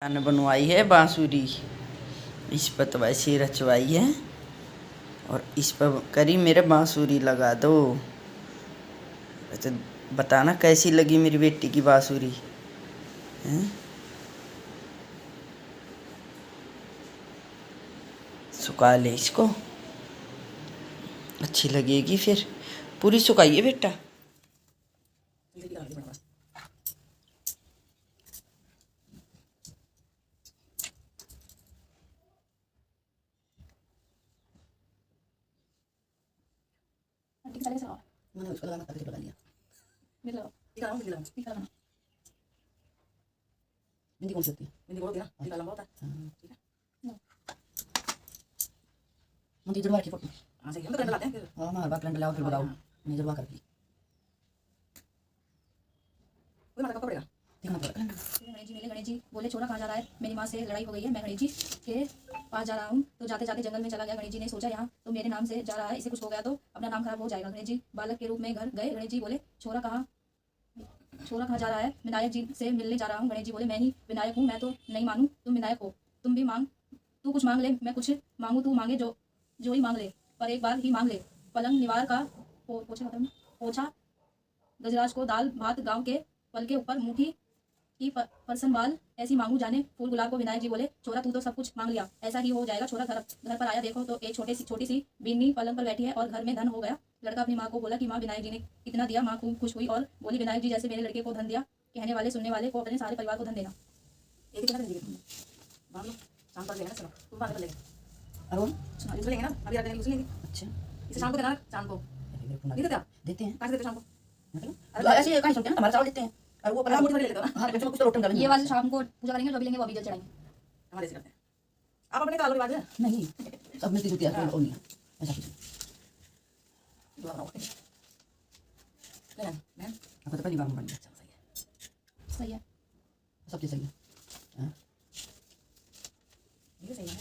ने बनवाई है बांसुरी। इस पर तो वैसे ही रचवाई है और इस पर करी मेरे बांसुरी लगा दो। तो बताना कैसी लगी मेरी बेटी की बांसुरी हैं। सुखा ले इसको, अच्छी लगेगी फिर। पूरी सुखाइए बेटा। मैंने उसको लगाना लगा लिया। बिंदी कौन सी होती है? बिंदी बोलती है ना, टीका लंबा होता है। ठीक है। मुझे जुड़वा की फोटो। हां सही है, हम तो करंट लाते हैं फिर। हां हमारे बात करंट लाओ फिर बताओ। मैं जुड़वा कर दी। कोई माता का पड़ेगा। देखना पड़ेगा। गणेश जी मिले। गणेश जी बोले छोरा कहाँ जा रहा है? मेरी माँ से लड़ाई हो गई है, मैं गणेश जी के पास जा रहा हूँ। तो जाते जाते जंगल में चला गया। गणेश जी ने सोचा यहाँ तो मेरे नाम से जा रहा है, इसे कुछ हो गया तो अपना नाम खराब हो जाएगा। गणेश जी बालक के रूप में घर गए। गणेश जी बोले छोरा कहाँ जा रहा है? विनायक जी से मिलने जा रहा हूँ। गणेश जी बोले मैं ही विनायक हूँ, मैं तो नहीं मानू तुम विनायक हो। तुम भी मांग, तू कुछ मांग ले, मैं कुछ मांगू, तू मांगे जो ही मांग ले, पर एक बार ही मांग ले। पलंग निवार का पोछा, गजराज को दाल भात, गाँव के पल के ऊपर मुठी की परसन बाल, ऐसी मांगू जाने फूल गुलाब को। विनायक जी बोले छोरा तू तो सब कुछ मांग लिया, ऐसा ही हो जाएगा। छोरा घर पर आया, देखो तो एक छोटी सी बीनी पलंग पर बैठी है और घर में धन हो गया। लड़का अपनी माँ को बोला कि माँ विनायक जी ने कितना दिया। माँ खूब खुश हुई और बोली विनायक जी जैसे मेरे लड़के को धन दिया, कहने वाले सुनने वाले को अपने सारे परिवार को धन देना। एक कितना देंगे तुम? बांध लो, शाम तक लेना। चलो तुम बांध कर लेंगे। अरुण सुना यूज लेंगे ना, अभी रात यूज लेंगे। अच्छा इसे शाम को देना, शाम को नहीं देते आप? देते हैं। कहाँ से देते शाम को? मतलब ऐसे कहीं सुनते हैं ना, हमारा चावल देते हैं और वो पला मुट्ठी भर ले लेते हो ना। हां कुछ तो रोटन का ये वाले शाम को पूजा करेंगे, जो भी लेंगे वो अभी जल चढ़ाएंगे। हमारे ऐसे करते हैं। आप अपने तालों की बात है नहीं, सब मिलती जुलती है और नहीं ऐसा कुछ दुआ बनाओ मैं आपको तो पहली बार बन गया। सही है, सब चीज सही है। हां ये सही है।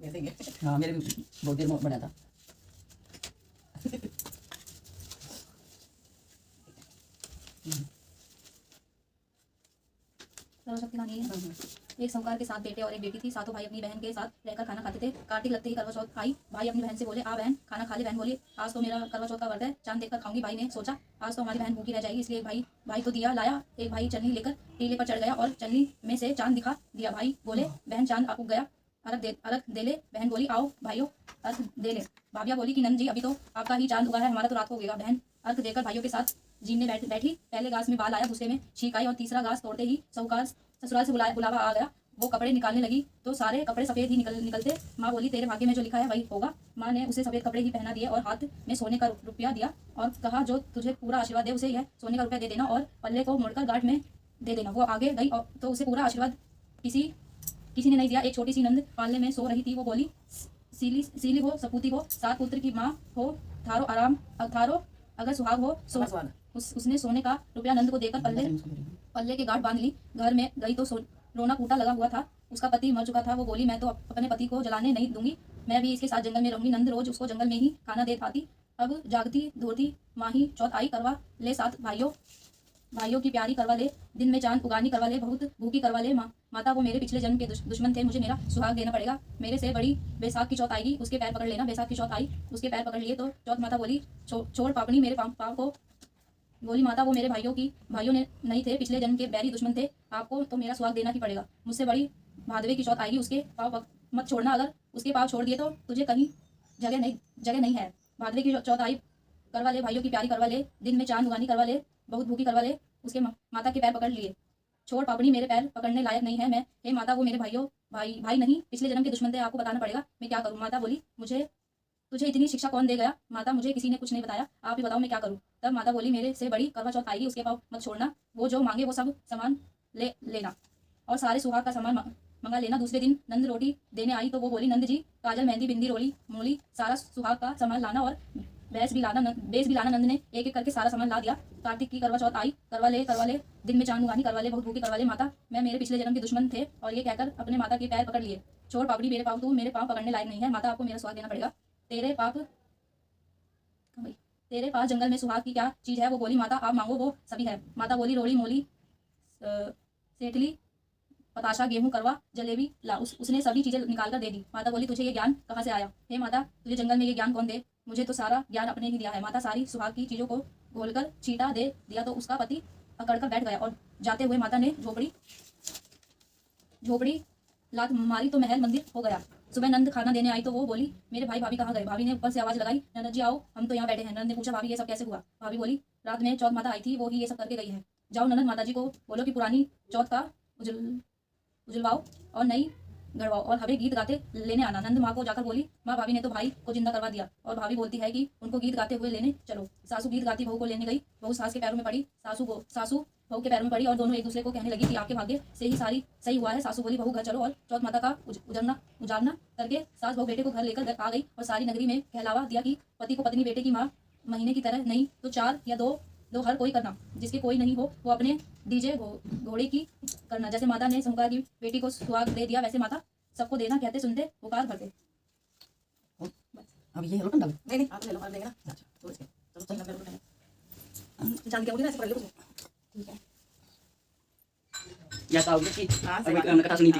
ये सही है। हां मेरे भी बहुत देर में बना था। सर्वशक्ति कहानी है। एक साहूकार के 7 बेटे और एक बेटी थी। सातों भाई अपनी बहन के साथ रहकर खाना खाते थे। कार्तिक लगते ही करवा चौथ आई। भाई अपनी बहन से बोले आ बहन खाना खा ले। बहन बोली आज तो मेरा करवा चौथ का व्रत है, चांद देखकर खाऊंगी। भाई ने सोचा आज तो हमारी बहन भूखी रह जाएगी, इसलिए भाई तो दिया लाया। एक भाई चलनी लेकर टीले पर चढ़ गया और चलनी में से चांद दिखा दिया। भाई बोले बहन चांद आप उग गया, अर्घ दे ले। बहन बोली आओ भाइयों अर्घ दे ले। भाभिया बोली कि नंद जी अभी तो आपका ही चांद उगा है, हमारा तो रात हो गएगा। बहन अर्घ देकर भाइयों के साथ जीने बैठी। पहले घास में बाल आया, दूसरे में छींक आई और तीसरा घास तोड़ते ही साहूकार ससुराल से बुलावा आ गया। वो कपड़े निकालने लगी तो सारे कपड़े सफेद ही निकलते। माँ बोली तेरे भाग्य में जो लिखा है वही होगा। माँ ने उसे सफेद कपड़े ही पहना दिए और हाथ में सोने का रुपया दिया और कहा जो तुझे पूरा आशीर्वाद दे उसे यह सोने का रुपया दे देना और पल्ले को मोड़कर गांठ में दे देना। वो आगे गई और तो उसे पूरा आशीर्वाद किसी ने नहीं दिया। एक छोटी सी नंद पालने में सो रही थी। वो बोली सीली हो सपूती हो, 7 पुत्र की माँ हो, थारो अगर सुहाग हो उसने सोने का रुपया नंद को देकर पल्ले के गांठ बांध ली। घर में गई तो रोना कूटा लगा हुआ था। उसका पति मर चुका था। वो बोली मैं तो अपने पति को जलाने नहीं दूंगी, मैं भी इसके साथ जंगल में रहूंगी। नंद रोज उसको जंगल में ही खाना दे पाती। अब जागती धोती माही चौथ आई, करवा ले 7 भाइयों की प्यारी करवा ले। दिन में चांद उगानी करवा ले, बहुत भूखी करवा ले। माता वो मेरे पिछले जन्म के दुश्मन थे, मुझे मेरा सुहाग देना पड़ेगा। मेरे से बड़ी बैसाख की चौथ आएगी, उसके पैर पकड़ लेना। बैसाख की चौथ आई, उसके पैर पकड़ लिए तो चौथ माता बोली छोड़ पापनी मेरे पाँव को। बोली माता वो मेरे भाइयों ने नहीं थे, पिछले जन्म के बैरी दुश्मन थे, आपको तो मेरा सुहाग देना ही पड़ेगा। मुझसे बड़ी भादवे की चौथ आएगी, उसके पाँव मत छोड़ना, अगर उसके पाँव छोड़ दिए तो तुझे कहीं जगह नहीं है। भादवे की चौथ आई, करवा ले भाइयों की प्यारी करवा ले। दिन में चांद उगानी करवा ले, बहुत भूखी करवा ले। उसके माता के पैर पकड़ लिए, छोड़ पापड़ी मेरे पैर पकड़ने लायक नहीं है मैं। हे माता वो मेरे भाई नहीं, पिछले जन्म के दुश्मन थे, आपको बताना पड़ेगा, मैं क्या करूँ। माता बोली तुझे इतनी शिक्षा कौन दे गया? माता मुझे किसी ने कुछ नहीं बताया, आप ही बताओ मैं क्या करूं। तब माता बोली मेरे से बड़ी करवा चौथ आएगी, उसके पाँव मत छोड़ना, वो जो मांगे वो सब सामान ले लेना और सारे सुहाग का सामान मंगा लेना। दूसरे दिन नंद रोटी देने आई तो वो बोली नंद जी काजल मेहंदी बिंदी रोली मूली सारा सुहाग का सामान लाना और बेस भी लाना। नंद ने एक एक करके सारा सामान ला दिया। कार्तिक की करवा चौथ आई, करवा ले। दिन में चांद उगानी करवा ले, बहुत भूखी करवा ले। माता मैं मेरे पिछले जन्म के दुश्मन थे और ये कहकर अपने माता के पैर पकड़ लिए। छोड़ पापड़ी मेरे पाँव, तू मेरे पाँव पकड़ने लायक नहीं है। माता आपको मेरा सुहाग देना पड़ेगा। तेरे पास जंगल में सुहाग की क्या चीज है? वो बोली माता आप मांगो वो सभी है। माता बोली रोली मोली सेठली पताशा गेहूं करवा जलेबी ला। उसने सभी चीजें निकाल कर दे दी। माता बोली तुझे ये ज्ञान कहाँ से आया? हे माता तुझे जंगल में ये ज्ञान कौन दे? मुझे तो सारा ज्ञान अपने ही दिया है। माता सारी सुहाग की चीजों को घोलकर छींटा दे दिया तो उसका पति अकड़कर बैठ गया और जाते हुए माता ने झोपड़ी लात मारी तो महल मंदिर हो गया। सुबह नंद खाना देने आई तो वो बोली मेरे भाई भाभी कहाँ गए? भाभी ने ऊपर से आवाज लगाई नंद जी आओ, हम तो यहाँ बैठे हैं। नंद ने पूछा भाभी ये सब कैसे हुआ? भाभी बोली रात में चौथ माता आई थी, वो ही ये सब करके गई है। जाओ ननद माता जी को बोलो कि पुरानी चौथ का उजलवाओ और नई गढ़वाओ और हमें गीत गाते लेने आना। नंद माँ को जाकर बोली माँ भाभी ने तो भाई को जिंदा करवा दिया और भाभी बोलती है कि उनको गीत गाते हुए लेने चलो। सासू गीत गाती बहू को लेने गई। बहू सास के पैरों में पड़ी, सासू बहू के पैरों में पड़ी और दोनों एक दूसरे को कहने लगी कि आपके भाग्य से ही सारी सही हुआ है। सासू बोली बहू घर चलो और चौथ माता का उजारना करके सास बहू बेटे को घर लेकर आ गई और सारी नगरी में कहलावा दिया कि पति को पत्नी बेटे की माँ महीने की तरह नहीं तो 4 या 2 हर कोई करना। जिसके कोई नहीं हो वो अपने डीजे घोड़े की करना। जैसे माता ने शंकर की बेटी को सुहाग दे दिया वैसे माता सबको देना। कहते सुनते पुकार भरते। अब ये रोटन डालो। नहीं आप ले लो, आप लेंगे ना। अच्छा तो इसके चलो चल मैं रोटन जान क्या बोली ना ऐसे कर लो कुछ। ठीक है या तो कि हां अभी हमने कथा सुनी थी।